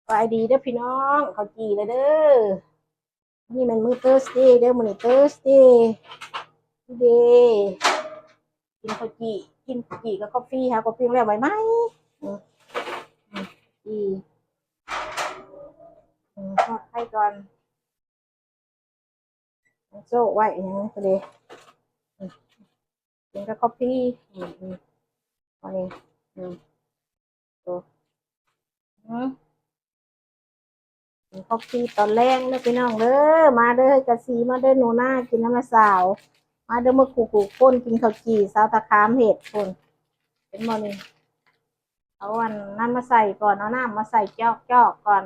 ไปดีเด้อพี่น้องเขาจีเลยเด้อนี่มันมื้อเติร์สเดย์เด้อมื้อนี้เติร์สเดย์เดย์กินข้าวจีกินข้าวจีกับกาแฟค่ะกาแฟแล้วไหวไหมอืมจีทอดไข่ก่อนโซ่ไว้อย่างนี้ก็ดีกินกับกาแฟอันนี้อืมตัวกินกาแฟตอนแรกเด้อพี่น้องเด้อมาเด้อกะสีมาเด้อหนูหน้ากินน้ำมะสาวมาเด้อมาขู่ๆก้นกินข้าวจีซาวตะคามเห็ดคนเป็นโมนี่ เอาอันนั้นมาใส่ก่อนเอาน้ำมาใส่จอกก่อน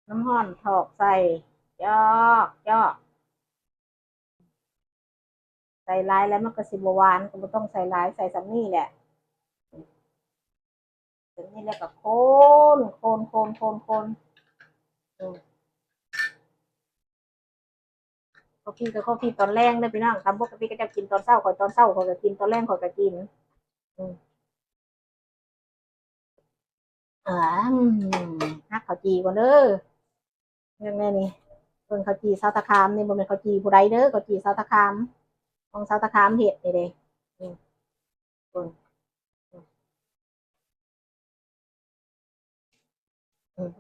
น้ำห่อนถอกใส่จอกใส่ลายแล้วมันก็สิบหวานก็ไม่ต้องใส่ลายใส่สำนี่แหละสำนี่แล้วก็โคนอืมข้าวพี่กับข้าวพี่ตอนแรกเลยพี่น้องทำปกติก็จะกินตอนเช้าก่อนตอนเช้าก่อนก็กินตอนแรกก่อนก็กินอืมอ่าฮักข้าวจีก่อนเด้อยังไงนี่เพิ่นข้าวจีซาวตะคามนี่บ่แม่นข้าวจีผู้ใดเด้อข้าวจีซาวตะคามของซาวตะคามเฮ็ดนี่เด้อืมเพิ่น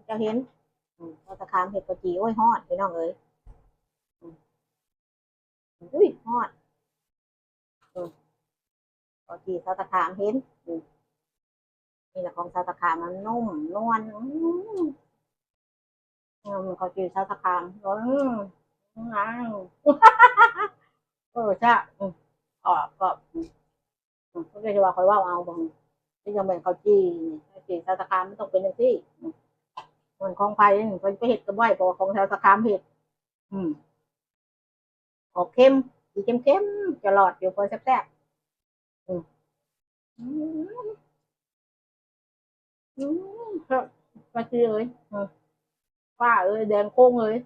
เจ้าเห็น เราจะคามเห็ดกะจีโอ้ยฮอดพี่น้องเอ้ยอุ้ยฮอดอืมกะจีเราตะคามเห็นนี่แหละของเราตะคามมันนุ่มนวลกะจีเราตะคามงางใช่ออกก็ก็เลยว่าคอยว่าเอาบางที่ยังเป็นกะจีกะจีเราตะคามไม่ต้องเป็นอย่างที่มันของไผ่ไปเห็ดกับไหวบอกของเราตะคามเห็ดอืมออกเข้มสีเข้มจะหลอดอยู่พอแซ่บๆครับกะจีเอ้ยป้าเอ้ยแดงโค้งเอ้ย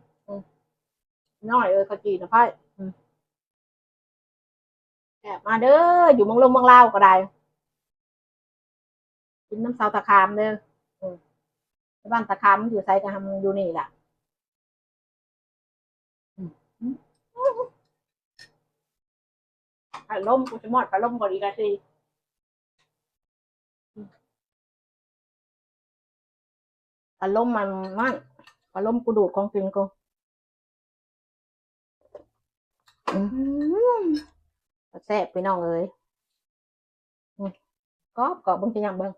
น้อยเอ้ยกะจีนะไพ่ แอบมาเด้ออยู่เมืองลงเมืองลาวก็ได้กินน้ำสาวตะคามเด้ออืมบ้านตะคามมันอยู่ไซกันทำอยู่นี่แหละอืมอารมณ์กูจะหมดอารมณ์บริการทีอารมณ์มันอารมณ์กูดูดของกินกูอืมแซ่บไปน้องเอ้ยอืมก็เบิ่งจะยังเบิ่ง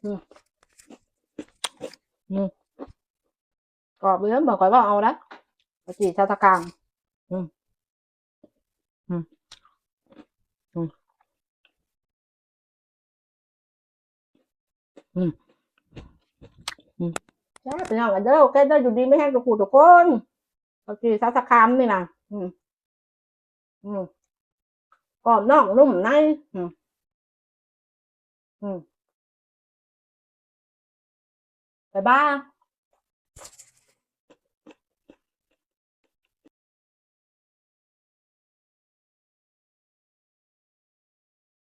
อืมอืมก็เบื่อบอกก่อนว่าเอาละจีชาวตะคามอืมอืมอืมอืมอืมแซ่บไปน้องเด้อโอเคได้อยู่ดีไม่แห้งกับกูทุกคนจีชาวตะคามนี่นะอืมอืมกรอบนอกนุ่มในอืมอืม 拜拜。